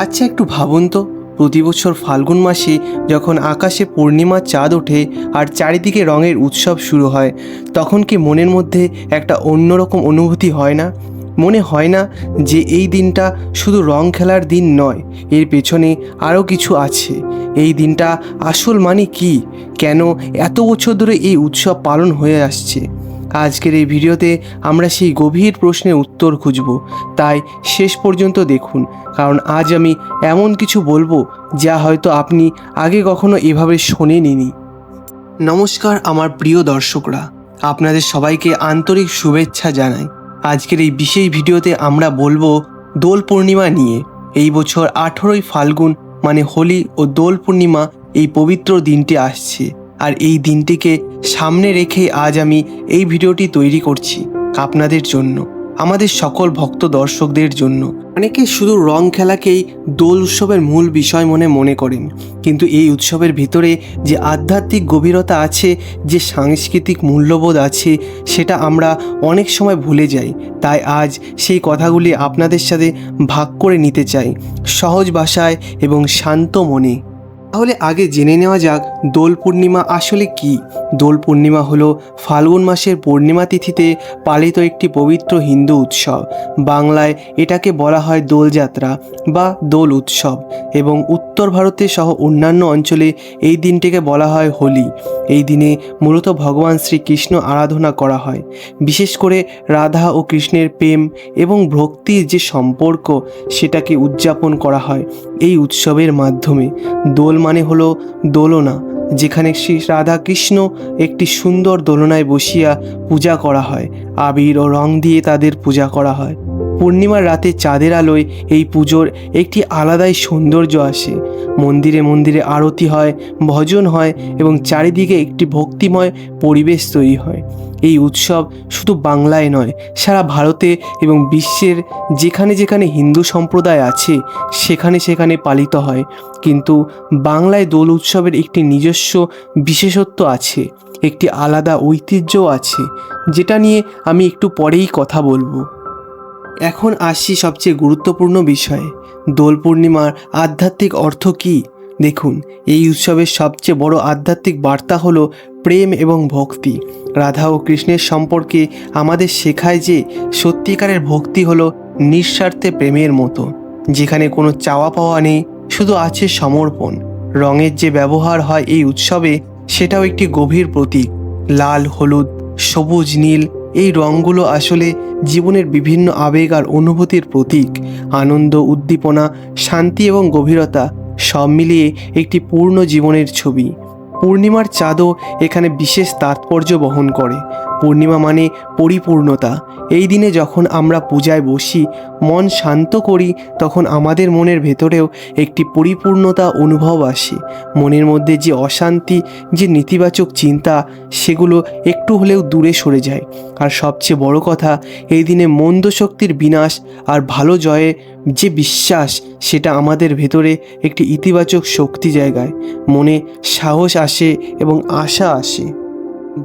আচ্ছা, একটু ভাবুন তো, প্রতি বছর ফাল্গুন মাসে যখন আকাশে পূর্ণিমার চাঁদ ওঠে আর চারিদিকে রঙের উৎসব শুরু হয়, তখন কি মনের মধ্যে একটা অন্যরকম অনুভূতি হয় না? মনে হয় না যে এই দিনটা শুধু রং খেলার দিন নয়, এর পেছনে আরও কিছু আছে? এই দিনটা আসল মানে কি? কেন এত বছর ধরে এই উৎসব পালন হয়ে আসছে? আজকের এই ভিডিওতে আমরা সেই গভীর প্রশ্নের উত্তর খুঁজব। তাই শেষ পর্যন্ত দেখুন, কারণ আজ আমি এমন কিছু বলবো যা হয়তো আপনি আগে কখনো এভাবে শোনেননি। নমস্কার আমার প্রিয় দর্শকরা, আপনাদের সবাইকে আন্তরিক শুভেচ্ছা জানাই। আজকের এই বিশেষ ভিডিওতে আমরা বলবো দোল পূর্ণিমা নিয়ে। এই বছর 18ই ফাল্গুন মানে হোলি ও দোল পূর্ণিমা, এই পবিত্র দিনটি আসছে। আর এই দিনটিকে সামনে রেখে আজ আমি এই ভিডিওটি তৈরি করছি আপনাদের জন্য, আমাদের সকল ভক্ত দর্শকদের জন্য। অনেকে শুধু রং খেলাকেই দোল উৎসবের মূল বিষয় মনে করেন, কিন্তু এই উৎসবের ভিতরে যে আধ্যাত্মিক গভীরতা আছে, যে সাংস্কৃতিক মূল্যবোধ আছে, সেটা আমরা অনেক সময় ভুলে যাই। তাই আজ সেই কথাগুলি আপনাদের সাথে ভাগ করে নিতে চাই, সহজ ভাষায় এবং শান্ত মনে। তাহলে আগে জেনে নেওয়া যাক দোল পূর্ণিমা আসলে কি। দোল পূর্ণিমা হলো ফাল্গুন মাসের পূর্ণিমা তিথিতে পালিত একটি পবিত্র হিন্দু উৎসব। বাংলায় এটাকে বলা হয় দোলযাত্রা বা দোল উৎসব, এবং উত্তর ভারতে সহ অন্যান্য অঞ্চলে এই দিনটিকে বলা হয় হোলি। এই দিনে মূলত ভগবান শ্রীকৃষ্ণ আরাধনা করা হয়। বিশেষ করে রাধা ও কৃষ্ণের প্রেম এবং ভক্তির যে সম্পর্ক, সেটাকে উদযাপন করা হয় এই উৎসবের মাধ্যমে। দোল মানে হলো দোলনা, যেখানে শ্রী রাধাকৃষ্ণ একটি সুন্দর দোলনায় বসিয়া পূজা করা হয়। আবির ও রং দিয়ে তাদের পূজা করা হয়। পূর্ণিমার রাতে চাঁদের আলোয় এই পুজোর একটি আলাদাই সৌন্দর্য আসে। মন্দিরে মন্দিরে আরতি হয়, ভজন হয় এবং চারিদিকে একটি ভক্তিময় পরিবেশ তৈরি হয়। এই উৎসব শুধু বাংলায় নয়, সারা ভারতে এবং বিশ্বের যেখানে যেখানে হিন্দু সম্প্রদায় আছে সেখানে সেখানে পালিত হয়। কিন্তু বাংলায় দোল উৎসবের একটি নিজস্ব বিশেষত্ব আছে, একটি আলাদা ঐতিহ্যও আছে, যেটা নিয়ে আমি একটু পরেই কথা বলবো। এখন আসছি সবচেয়ে গুরুত্বপূর্ণ বিষয়ে, দোল পূর্ণিমার আধ্যাত্মিক অর্থ কী। দেখুন, এই উৎসবের সবচেয়ে বড় আধ্যাত্মিক বার্তা হলো প্রেম এবং ভক্তি। রাধা ও কৃষ্ণের সম্পর্কে আমাদের শেখায় যে সত্যিকারের ভক্তি হলো নিঃস্বার্থে প্রেমের মতো, যেখানে কোনো চাওয়া পাওয়া নেই, শুধু আছে সমর্পণ। রঙের যে ব্যবহার হয় এই উৎসবে, সেটাও একটি গভীর প্রতীক। লাল, হলুদ, সবুজ, নীল, এই রঙগুলো আসলে জীবনের বিভিন্ন আবেগ আর অনুভূতির প্রতীক। আনন্দ, উদ্দীপনা, শান্তি এবং গভীরতা সব মিলিয়ে একটি পূর্ণ জীবনের ছবি। পূর্ণিমার চাঁদও এখানে বিশেষ তাৎপর্য বহন করে। পূর্ণিমা মানে পরিপূর্ণতা। এই দিনে যখন আমরা পূজায় বসি, মন শান্ত করি, তখন আমাদের মনের ভেতরেও একটি পরিপূর্ণতা অনুভব আসে। মনের মধ্যে যে অশান্তি, যে নেতিবাচক চিন্তা, সেগুলো একটু হলেও দূরে সরে যায়। আর সবচেয়ে বড় কথা, এই দিনে মন্দ শক্তির বিনাশ আর ভালো জয়ে যে বিশ্বাস, সেটা আমাদের ভেতরে একটি ইতিবাচক শক্তি জায়গায়। মনে সাহস আসে এবং আশা আসে।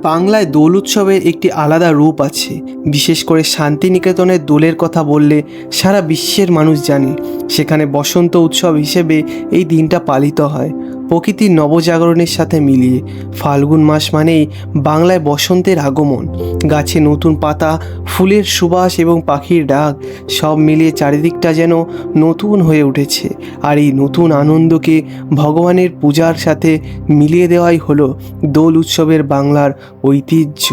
বাংলায় দোল উৎসবের একটি আলাদা রূপ আছে। বিশেষ করে শান্তিনিকেতনের দোলের কথা বললে সারা বিশ্বের মানুষ জানে। সেখানে বসন্ত উৎসব হিসেবে এই দিনটা পালিত হয়, প্রকৃতির নবজাগরণের সাথে মিলিয়ে। ফাল্গুন মাস মানেই বাংলায় বসন্তের আগমন। গাছে নতুন পাতা, ফুলের সুবাস এবং পাখির ডাক, সব মিলিয়ে চারিদিকটা যেন নতুন হয়ে উঠেছে। আর এই নতুন আনন্দকে ভগবানের পূজার সাথে মিলিয়ে দেওয়াই হলো দোল উৎসবের বাংলার ঐতিহ্য।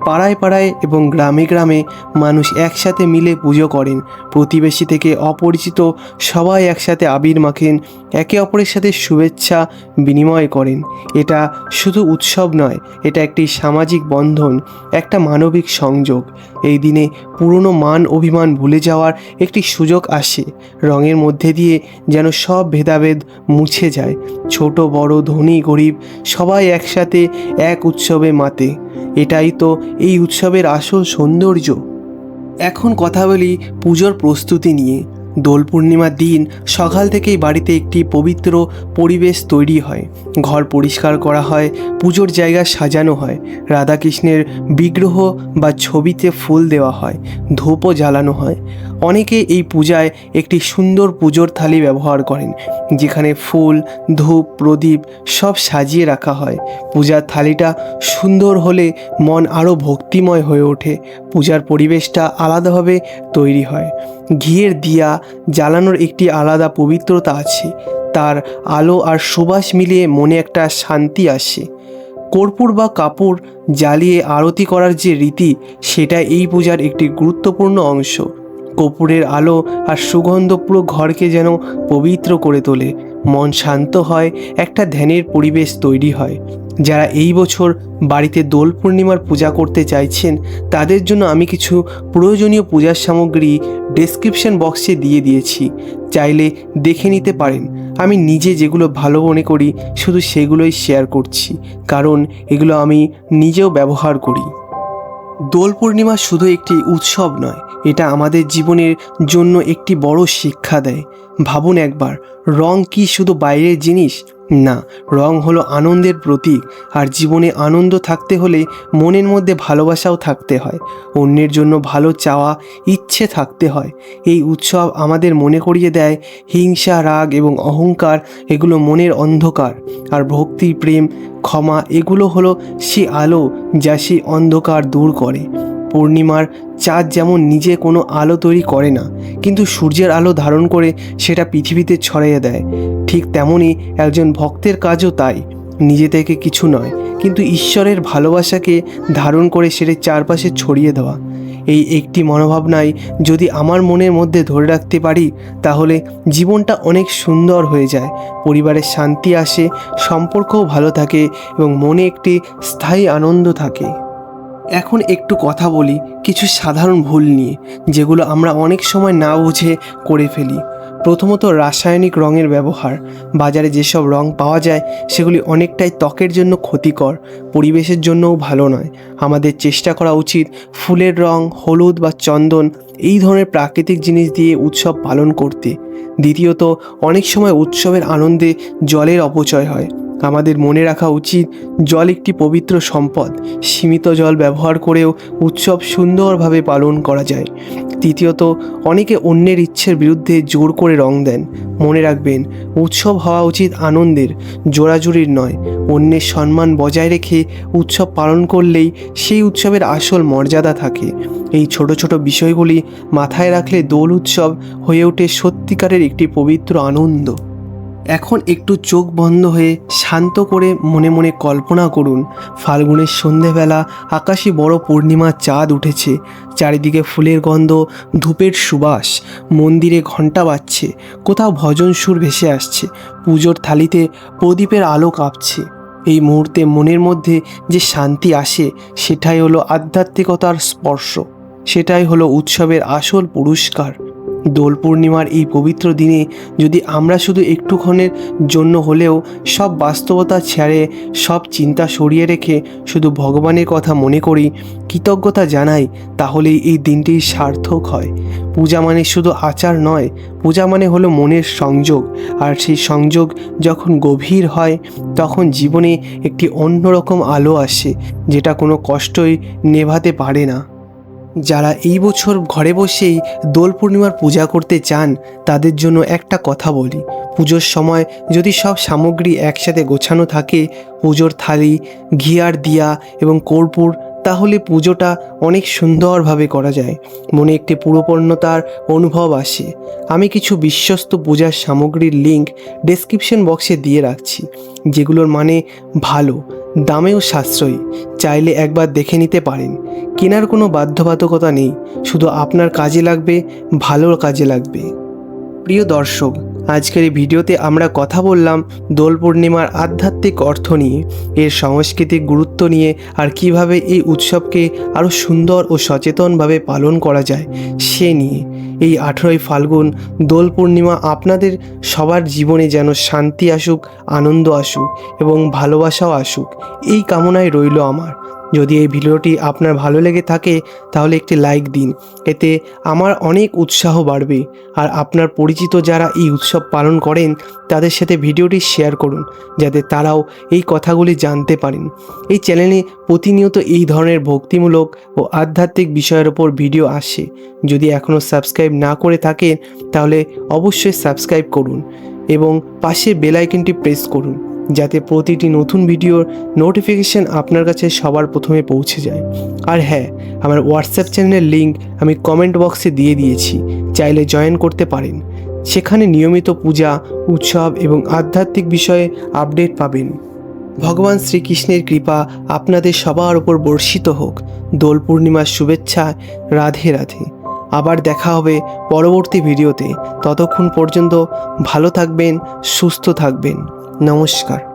পাড়ায় পাড়ায় এবং গ্রামে গ্রামে মানুষ একসাথে মিলে পুজো করেন। প্রতিবেশী থেকে অপরিচিত সবাই একসাথে আবির মাখেন, একে অপরের সাথে শুভেচ্ছা বিনিময় করেন। এটা শুধু উৎসব নয়, এটা একটি সামাজিক বন্ধন, একটা মানবিক সংযোগ। এই দিনে পুরনো মান অভিমান ভুলে যাওয়ার একটি সুযোগ আসে। রঙের মধ্যে দিয়ে যেন সব ভেদাভেদ মুছে যায়। ছোট বড়, ধনী গরিব, সবাই একসাথে এক উৎসবে মাতে। এটাই তো এই উৎসবের আসল সৌন্দর্য। এখন কথা বলি পুজোর প্রস্তুতি নিয়ে। দোল পূর্ণিমার দিন সকাল থেকেই বাড়িতে একটি পবিত্র পরিবেশ তৈরি হয়। ঘর পরিষ্কার করা হয়, পুজোর জায়গা সাজানো হয়, রাধাকৃষ্ণের বিগ্রহ বা ছবিতে ফুল দেওয়া হয়, ধূপও জ্বালানো হয়। অনেকে এই পূজায় একটি সুন্দর পুজোর থালি ব্যবহার করেন, যেখানে ফুল, ধূপ, প্রদীপ সব সাজিয়ে রাখা হয়। পূজার থালিটা সুন্দর হলে মন আরও ভক্তিময় হয়ে ওঠে। পূজার পরিবেশটা আলাদাভাবে তৈরি হয়। ঘিয়ের দিয়া জ্বালানোর একটি আলাদা পবিত্রতা আছে। তার আলো আর সুবাস মিলিয়ে মনে একটা শান্তি আসে। কর্পূর বা কাপড় জ্বালিয়ে আরতি করার যে রীতি, সেটা এই পূজার একটি গুরুত্বপূর্ণ অংশ। কর্পূরের আলো আর সুগন্ধ পুরো ঘরকে যেন পবিত্র করে তোলে। মন শান্ত হয়, একটা ধ্যানের পরিবেশ তৈরি হয়। যারা এই বছর বাড়িতে দোল পূর্ণিমার পূজা করতে চাইছেন, তাদের জন্য আমি কিছু প্রয়োজনীয় পূজার সামগ্রী ডেসক্রিপশন বক্সে দিয়ে দিয়েছি, চাইলে দেখে নিতে পারেন। আমি নিজে যেগুলো ভালো মনে করি শুধু সেগুলোই শেয়ার করছি, কারণ এগুলো আমি নিজেও ব্যবহার করি। দোল পূর্ণিমা শুধু একটি উৎসব নয়, এটা আমাদের জীবনের জন্য একটি বড় শিক্ষা দেয়। ভাবুন একবার, রং কি শুধু বাইরের জিনিস? না, রং হলো আনন্দের প্রতীক। আর জীবনে আনন্দ থাকতে হলে মনের মধ্যে ভালোবাসাও থাকতে হয়, অন্যের জন্য ভালো চাওয়া, ইচ্ছে থাকতে হয়। এই উৎসব আমাদের মনে করিয়ে দেয়, হিংসা, রাগ এবং অহংকার এগুলো মনের অন্ধকার, আর ভক্তি, প্রেম, ক্ষমা এগুলো হলো সে আলো যা সেই অন্ধকার দূর করে। পূর্ণিমার চাঁদ যেমন নিজে কোনো আলো তৈরি করে না, কিন্তু সূর্যের আলো ধারণ করে সেটা পৃথিবীতে ছড়িয়ে দেয়, ঠিক তেমনই একজন ভক্তের কাজও তাই। নিজে থেকে কিছু নয়, কিন্তু ঈশ্বরের ভালোবাসাকে ধারণ করে সেটা চারপাশে ছড়িয়ে দেওয়া। এই একটি মনোভাবনাই যদি আমার মনের মধ্যে ধরে রাখতে পারি, তাহলে জীবনটা অনেক সুন্দর হয়ে যায়। পরিবারের শান্তি আসে, সম্পর্কও ভালো থাকে এবং মনে একটি স্থায়ী আনন্দ থাকে। এখন একটু কথা বলি কিছু সাধারণ ভুল নিয়ে, যেগুলো আমরা অনেক সময় না বুঝে করে ফেলি। প্রথমত, রাসায়নিক রঙের ব্যবহার। বাজারে যেসব রং পাওয়া যায় সেগুলি অনেকটাই ত্বকের জন্য ক্ষতিকর, পরিবেশের জন্যও ভালো নয়। আমাদের চেষ্টা করা উচিত ফুলের রং, হলুদ বা চন্দন এই ধরনের প্রাকৃতিক জিনিস দিয়ে উৎসব পালন করতে। দ্বিতীয়ত, অনেক সময় উৎসবের আনন্দে জলের অপচয় হয়। আমাদের মনে রাখা উচিত, জল একটি পবিত্র সম্পদ। সীমিত জল ব্যবহার করেও উৎসব সুন্দরভাবে পালন করা যায়। তৃতীয়ত, অনেকে অন্যের ইচ্ছের বিরুদ্ধে জোর করে রং দেন। মনে রাখবেন, উৎসব হওয়া উচিত আনন্দের, জোরাজুরির নয়। অন্যের সম্মান বজায় রেখে উৎসব পালন করলেই সেই উৎসবের আসল মর্যাদা থাকে। এই ছোট ছোট বিষয়গুলি মাথায় রাখলে দোল উৎসব হয়ে ওঠে সত্যিকারের একটি পবিত্র আনন্দ। এখন একটু চোখ বন্ধ হয়ে শান্ত করে মনে মনে কল্পনা করুন, ফাল্গুনের সন্ধেবেলা আকাশে বড় পূর্ণিমার চাঁদ উঠেছে। চারিদিকে ফুলের গন্ধ, ধূপের সুবাস, মন্দিরে ঘণ্টা বাজছে, কোথাও ভজন সুর ভেসে আসছে, পুজোর থালিতে প্রদীপের আলো কাঁপছে। এই মুহূর্তে মনের মধ্যে যে শান্তি আসে, সেটাই হলো আধ্যাত্মিকতার স্পর্শ, সেটাই হলো উৎসবের আসল পুরস্কার। দোল পূর্ণিমার এই পবিত্র দিনে যদি আমরা শুধু একটুক্ষণের জন্য হলেও সব বাস্তবতা ছেড়ে, সব চিন্তা সরিয়ে রেখে শুধু ভগবানের কথা মনে করি, কৃতজ্ঞতা জানাই, তাহলেই এই দিনটি সার্থক হয়। পূজা মানে শুধু আচার নয়, পূজা মানে হলো মনের সংযোগ, আর সেই সংযোগ যখন গভীর হয়, তখন জীবনে একটি অন্যরকম আলো আসে, যেটা কোনো কষ্টই নেভাতে পারে না। যারা এই বছর ঘরে বসেই দোল পূর্ণিমার পূজা করতে চান, তাদের জন্য একটা কথা বলি। পুজোর সময় যদি সব সামগ্রী একসাথে গোছানো থাকে, পুজোর থালি, ঘি আর দিয়া এবং কর্পূর, তাহলে পুজোটা অনেক সুন্দরভাবে করা যায়। মনে একটি পূর্ণতার অনুভব আসে। আমি কিছু বিশ্বস্ত পূজার সামগ্রীর লিঙ্ক ডেসক্রিপশন বক্সে দিয়ে রাখছি, যেগুলোর মানে ভালো, দামেও সাশ্রয়ী। চাইলে একবার দেখে নিতে পারেন। কেনার কোনো বাধ্যবাধকতা নেই, শুধু আপনার কাজে লাগবে, ভালো কাজে লাগবে। প্রিয় দর্শক, আজকের এই ভিডিওতে আমরা কথা বললাম দোল পূর্ণিমার আধ্যাত্মিক অর্থ নিয়ে, এর সাংস্কৃতিক গুরুত্ব নিয়ে, আর কিভাবে এই উৎসবকে আরও সুন্দর ও সচেতনভাবে পালন করা যায় সে নিয়ে। এই 18ই ফাল্গুন দোল পূর্ণিমা আপনাদের সবার জীবনে যেন শান্তি আসুক, আনন্দ আসুক এবং ভালোবাসাও আসুক, এই কামনায় রইল আমার। যদি এই ভিডিওটি আপনার ভালো লেগে থাকে তাহলে একটি লাইক দিন, এতে আমার অনেক উৎসাহ বাড়বে। আর আপনার পরিচিত যারা এই উৎসব পালন করেন তাদের সাথে ভিডিওটি শেয়ার করুন, যাতে তারাও এই কথাগুলি জানতে পারেন। এই চ্যানেলে প্রতিনিয়ত এই ধরনের ভক্তিমূলক ও আধ্যাত্মিক বিষয়ের ওপর ভিডিও আসে। যদি এখনও সাবস্ক্রাইব না করে থাকেন তাহলে অবশ্যই সাবস্ক্রাইব করুন এবং পাশে বেল আইকনটি প্রেস করুন, যাতে প্রতিটি নতুন ভিডিওর নোটিফিকেশান আপনার কাছে সবার প্রথমে পৌঁছে যায়। আর হ্যাঁ, আমার হোয়াটসঅ্যাপ চ্যানেলের লিঙ্ক আমি কমেন্ট বক্সে দিয়ে দিয়েছি, চাইলে জয়েন করতে পারেন। সেখানে নিয়মিত পূজা, উৎসব এবং আধ্যাত্মিক বিষয়ে আপডেট পাবেন। ভগবান শ্রীকৃষ্ণের কৃপা আপনাদের সবার উপর বর্ষিত হোক। দোল পূর্ণিমার শুভেচ্ছা। রাধে রাধে। আবার দেখা হবে পরবর্তী ভিডিওতে। ততক্ষণ পর্যন্ত ভালো থাকবেন, সুস্থ থাকবেন। নমস্কার।